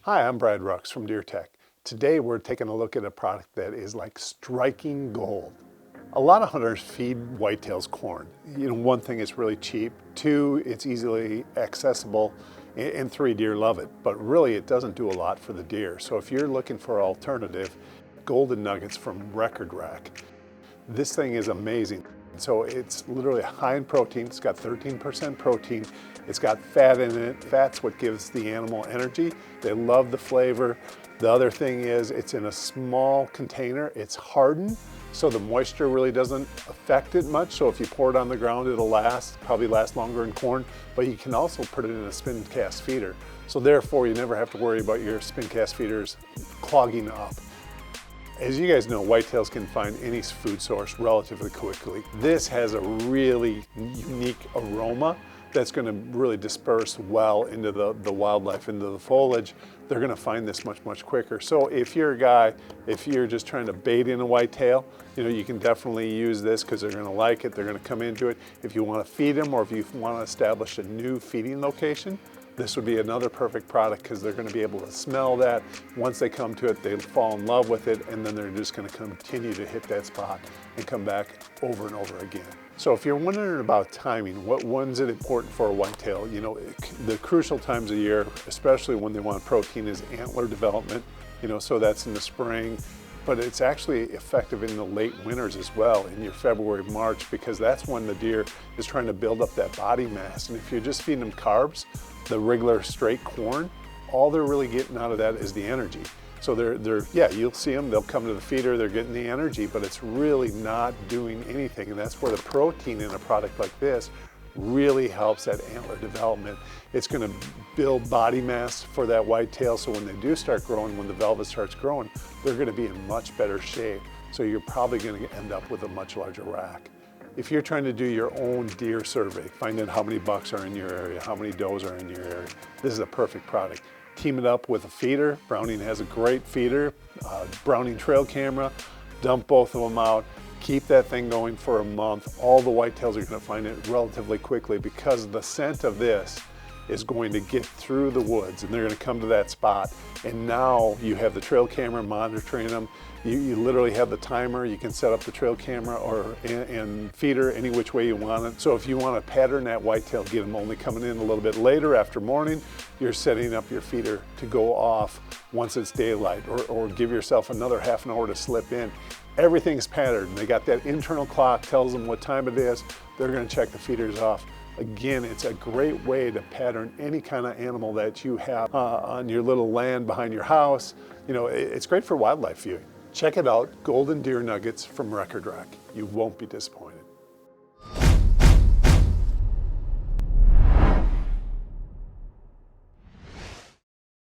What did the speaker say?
Hi, I'm Brad Rux from Deer Tech. Today we're taking a look at a product that is like striking gold. A lot of hunters feed whitetails corn. One thing, it's really cheap. Two, it's easily accessible. And three, deer love it. But really, it doesn't do a lot for the deer. So if you're looking for an alternative, Golden Nuggets from Record Rack. This thing is amazing. So it's literally high in protein. It's got 13% protein. It's got fat in it. Fat's what gives the animal energy. They love the flavor. The other thing is it's in a small container. It's hardened, so the moisture really doesn't affect it much. So if you pour it on the ground, it'll probably last longer in corn, but you can also put it in a spin cast feeder. So therefore, you never have to worry about your spin cast feeders clogging up. As you guys know, whitetails can find any food source relatively quickly. This has a really unique aroma that's going to really disperse well into the wildlife, into the foliage. They're going to find this much quicker. So if you're a guy, if you're just trying to bait in a whitetail, you can definitely use this because they're going to like it. They're going to come into it. If you want to feed them, or if you want to establish a new feeding location, this would be another perfect product because they're going to be able to smell that. Once they come to it, they fall in love with it, and then they're just going to continue to hit that spot and come back over and over again. So if you're wondering about timing, when's it important for a whitetail? The crucial times of year, especially when they want protein, is antler development. So that's in the spring. But it's actually effective in the late winters as well, in your February, March, because that's when the deer is trying to build up that body mass. And if you're just feeding them carbs, the regular straight corn, all they're really getting out of that is the energy. So yeah, you'll see them, they'll come to the feeder, they're getting the energy, but it's really not doing anything. And that's where the protein in a product like this really helps that antler development. It's going to build body mass for that whitetail, so when they do start growing, when the velvet starts growing, they're going to be in much better shape. So you're probably going to end up with a much larger rack. If you're trying to do your own deer survey, find out how many bucks are in your area, how many does are in your area, this is a perfect product. Team it up with a feeder. Browning has a great feeder, Browning trail camera. Dump both of them out. Keep that thing going for a month. All the whitetails are going to find it relatively quickly because the scent of this is going to get through the woods, and they're going to come to that spot. And now you have the trail camera monitoring them. You literally have the timer. You can set up the trail camera and feeder any which way you want it. So if you want to pattern that whitetail, get them only coming in a little bit later after morning, you're setting up your feeder to go off once it's daylight, or give yourself another half an hour to slip in. Everything's patterned. They got that internal clock, tells them what time it is. They're going to check the feeders off. Again, it's a great way to pattern any kind of animal that you have on your little land behind your house. It's great for wildlife viewing. Check it out, Golden Deer Nuggets from Record Rack. You won't be disappointed.